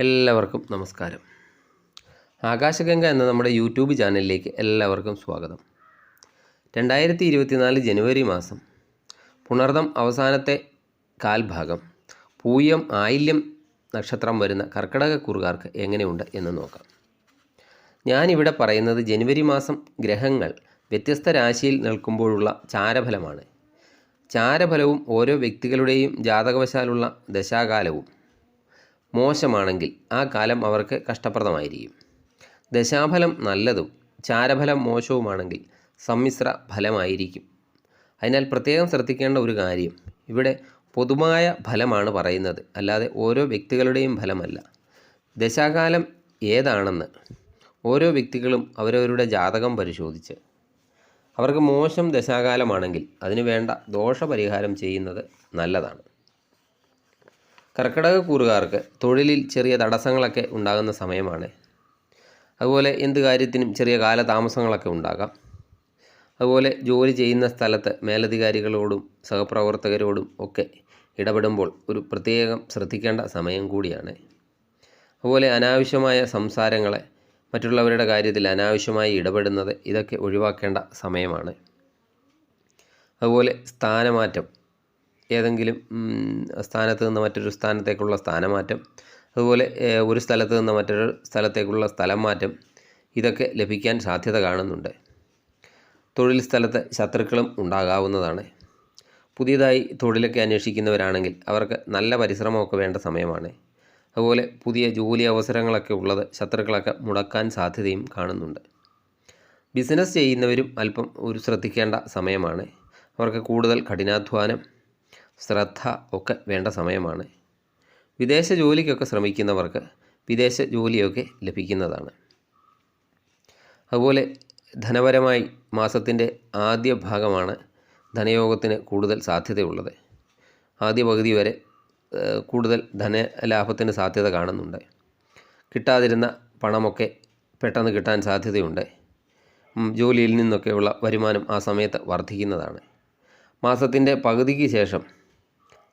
എല്ലാവർക്കും നമസ്കാരം. ആകാശഗംഗ എന്ന നമ്മുടെ യൂട്യൂബ് ചാനലിലേക്ക് എല്ലാവർക്കും സ്വാഗതം. 2024 ജനുവരി മാസം പുണർദം അവസാനത്തെ കാൽഭാഗം പൂയം ആയില്യം നക്ഷത്രം വരുന്ന കർക്കിടകക്കൂറുകാർക്ക് എങ്ങനെയുണ്ട് എന്ന് നോക്കാം. ഞാനിവിടെ പറയുന്നത് ജനുവരി മാസം ഗ്രഹങ്ങൾ വ്യത്യസ്ത രാശിയിൽ നിൽക്കുമ്പോഴുള്ള ചാരഫലമാണ്. ചാരഫലവും ഓരോ വ്യക്തികളുടെയും ജാതകവശാലുള്ള ദശാകാലവും മോശമാണെങ്കിൽ ആ കാലം അവർക്ക് കഷ്ടപ്രദമായിരിക്കും. ദശാഫലം നല്ലതും ചാരഫലം മോശവുമാണെങ്കിൽ സമ്മിശ്ര ഫലമായിരിക്കും. അതിനാൽ പ്രത്യേകം ശ്രദ്ധിക്കേണ്ട ഒരു കാര്യം, ഇവിടെ പൊതുവായ ഫലമാണ് പറയുന്നത്, അല്ലാതെ ഓരോ വ്യക്തികളുടെയും ഫലമല്ല. ദശാകാലം ഏതാണെന്ന് ഓരോ വ്യക്തികളും അവരവരുടെ ജാതകം പരിശോധിച്ച് അവർക്ക് മോശം ദശാകാലമാണെങ്കിൽ അതിന് വേണ്ട ദോഷപരിഹാരം ചെയ്യുന്നത് നല്ലതാണ്. കർക്കിടകക്കൂറുകാർക്ക് തൊഴിലിൽ ചെറിയ തടസ്സങ്ങളൊക്കെ ഉണ്ടാകുന്ന സമയമാണ്. അതുപോലെ എന്ത് കാര്യത്തിനും ചെറിയ കാലതാമസങ്ങളൊക്കെ ഉണ്ടാകാം. അതുപോലെ ജോലി ചെയ്യുന്ന സ്ഥലത്ത് മേലധികാരികളോടും സഹപ്രവർത്തകരോടും ഒക്കെ ഇടപെടുമ്പോൾ ഒരു പ്രത്യേകം ശ്രദ്ധിക്കേണ്ട സമയം കൂടിയാണ്. അതുപോലെ അനാവശ്യമായ സംസാരങ്ങളെ, മറ്റുള്ളവരുടെ കാര്യത്തിൽ അനാവശ്യമായി ഇടപെടുന്നത്, ഇതൊക്കെ ഒഴിവാക്കേണ്ട സമയമാണ്. അതുപോലെ സ്ഥാനമാറ്റം, ഏതെങ്കിലും സ്ഥാനത്ത് നിന്ന് മറ്റൊരു സ്ഥാനത്തേക്കുള്ള സ്ഥാനമാറ്റം, അതുപോലെ ഒരു സ്ഥലത്ത് നിന്ന് മറ്റൊരു സ്ഥലത്തേക്കുള്ള സ്ഥലം മാറ്റം, ഇതൊക്കെ ലഭിക്കാൻ സാധ്യത കാണുന്നുണ്ട്. തൊഴിൽ സ്ഥലത്ത് ശത്രുക്കളും ഉണ്ടാകാവുന്നതാണ്. പുതിയതായി തൊഴിലൊക്കെ അന്വേഷിക്കുന്നവരാണെങ്കിൽ അവർക്ക് നല്ല പരിശ്രമമൊക്കെ വേണ്ട സമയമാണ്. അതുപോലെ പുതിയ ജോലി അവസരങ്ങളൊക്കെ ഉള്ളത് ശത്രുക്കളൊക്കെ മുടക്കാൻ സാധ്യതയും കാണുന്നുണ്ട്. ബിസിനസ് ചെയ്യുന്നവരും അല്പം ശ്രദ്ധിക്കേണ്ട സമയമാണ്. അവർക്ക് കൂടുതൽ കഠിനാധ്വാനം, ശ്രദ്ധ ഒക്കെ വേണ്ട സമയമാണ്. വിദേശ ജോലിക്കൊക്കെ ശ്രമിക്കുന്നവർക്ക് വിദേശ ജോലിയൊക്കെ ലഭിക്കുന്നതാണ്. അതുപോലെ ധനപരമായി മാസത്തിൻ്റെ ആദ്യ ഭാഗമാണ് ധനയോഗത്തിന് കൂടുതൽ സാധ്യതയുള്ളത്. ആദ്യ പകുതി വരെ കൂടുതൽ ധനലാഭത്തിന് സാധ്യത കാണുന്നുണ്ട്. കിട്ടാതിരുന്ന പണമൊക്കെ പെട്ടെന്ന് കിട്ടാൻ സാധ്യതയുണ്ട്. ജോലിയിൽ നിന്നൊക്കെയുള്ള വരുമാനം ആ സമയത്ത് വർദ്ധിക്കുന്നതാണ്. മാസത്തിൻ്റെ പകുതിക്ക് ശേഷം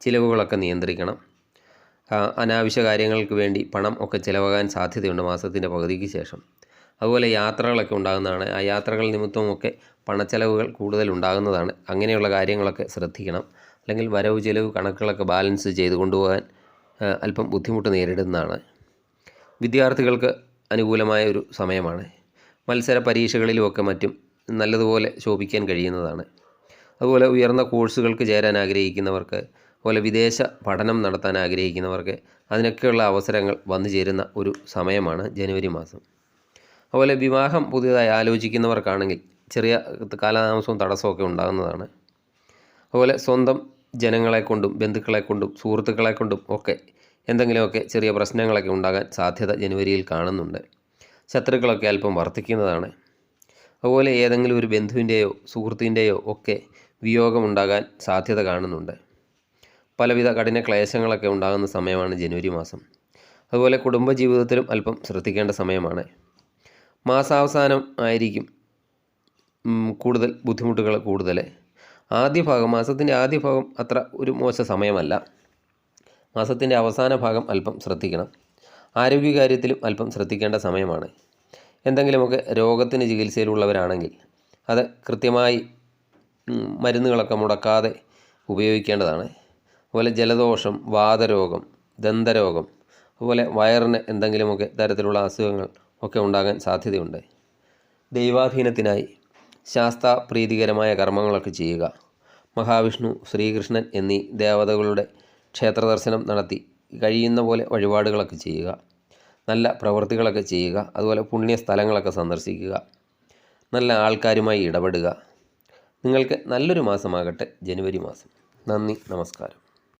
ചിലവുകളൊക്കെ നിയന്ത്രിക്കണം. അനാവശ്യ കാര്യങ്ങൾക്ക് വേണ്ടി പണം ഒക്കെ ചിലവാകാൻ സാധ്യതയുണ്ട് മാസത്തിൻ്റെ പകുതിക്ക് ശേഷം. അതുപോലെ യാത്രകളൊക്കെ ഉണ്ടാകുന്നതാണ്. ആ യാത്രകൾ നിമിത്തമൊക്കെ പണച്ചെലവുകൾ കൂടുതൽ ഉണ്ടാകുന്നതാണ്. അങ്ങനെയുള്ള കാര്യങ്ങളൊക്കെ ശ്രദ്ധിക്കണം. അല്ലെങ്കിൽ വരവ് ചെലവ് കണക്കുകളൊക്കെ ബാലൻസ് ചെയ്ത് കൊണ്ടുപോകാൻ അല്പം ബുദ്ധിമുട്ട് നേരിടുന്നതാണ്. വിദ്യാർത്ഥികൾക്ക് അനുകൂലമായ ഒരു സമയമാണ്. മത്സര പരീക്ഷകളിലുമൊക്കെ മറ്റും നല്ലതുപോലെ ശോഭിക്കാൻ കഴിയുന്നതാണ്. അതുപോലെ ഉയർന്ന കോഴ്സുകൾക്ക് ചേരാൻ ആഗ്രഹിക്കുന്നവർക്ക്, അതുപോലെ വിദേശ പഠനം നടത്താൻ ആഗ്രഹിക്കുന്നവർക്ക് അതിനൊക്കെയുള്ള അവസരങ്ങൾ വന്നു ചേരുന്ന ഒരു സമയമാണ് ജനുവരി മാസം. അതുപോലെ വിവാഹം പുതിയതായി ആലോചിക്കുന്നവർക്കാണെങ്കിൽ ചെറിയ കാലതാമസവും തടസ്സമൊക്കെ ഉണ്ടാകുന്നതാണ്. അതുപോലെ സ്വന്തം ജനങ്ങളെക്കൊണ്ടും ബന്ധുക്കളെക്കൊണ്ടും സുഹൃത്തുക്കളെക്കൊണ്ടും ഒക്കെ എന്തെങ്കിലുമൊക്കെ ചെറിയ പ്രശ്നങ്ങളൊക്കെ ഉണ്ടാകാൻ സാധ്യത ജനുവരിയിൽ കാണുന്നുണ്ട്. ശത്രുക്കളൊക്കെ അല്പം വർദ്ധിക്കുന്നതാണ്. അതുപോലെ ഏതെങ്കിലും ഒരു ബന്ധുവിൻ്റെയോ സുഹൃത്തിൻ്റെയോ ഒക്കെ വിയോഗമുണ്ടാകാൻ സാധ്യത കാണുന്നുണ്ട്. പലവിധ കഠിന ക്ലേശങ്ങളൊക്കെ ഉണ്ടാകുന്ന സമയമാണ് ജനുവരി മാസം. അതുപോലെ കുടുംബജീവിതത്തിലും അല്പം ശ്രദ്ധിക്കേണ്ട സമയമാണ്. മാസാവസാനം ആയിരിക്കും കൂടുതൽ ബുദ്ധിമുട്ടുകൾ കൂടുതൽ. മാസത്തിൻ്റെ ആദ്യ ഭാഗം അത്ര ഒരു മോശ സമയമല്ല. മാസത്തിൻ്റെ അവസാന ഭാഗം അല്പം ശ്രദ്ധിക്കണം. ആരോഗ്യകാര്യത്തിലും അല്പം ശ്രദ്ധിക്കേണ്ട സമയമാണ്. എന്തെങ്കിലുമൊക്കെ രോഗത്തിന് ചികിത്സയിലുള്ളവരാണെങ്കിൽ അത് കൃത്യമായി മരുന്നുകളൊക്കെ മുടക്കാതെ ഉപയോഗിക്കേണ്ടതാണ്. അതുപോലെ ജലദോഷം, വാതരോഗം, ദന്തരോഗം, അതുപോലെ വയറിന് എന്തെങ്കിലുമൊക്കെ തരത്തിലുള്ള അസുഖങ്ങൾ ഒക്കെ ഉണ്ടാകാൻ സാധ്യതയുണ്ട്. ദൈവാധീനത്തിനായി ശാസ്താപ്രീതികരമായ കർമ്മങ്ങളൊക്കെ ചെയ്യുക. മഹാവിഷ്ണു, ശ്രീകൃഷ്ണൻ എന്നീ ദേവതകളുടെ ക്ഷേത്രദർശനം നടത്തി കഴിയുന്ന പോലെ വഴിപാടുകളൊക്കെ ചെയ്യുക. നല്ല പ്രവൃത്തികളൊക്കെ ചെയ്യുക. അതുപോലെ പുണ്യ സ്ഥലങ്ങളൊക്കെ സന്ദർശിക്കുക. നല്ല ആൾക്കാരുമായി ഇടപെടുക. നിങ്ങൾക്ക് നല്ലൊരു മാസമാകട്ടെ ജനുവരി മാസം. നന്ദി, നമസ്കാരം.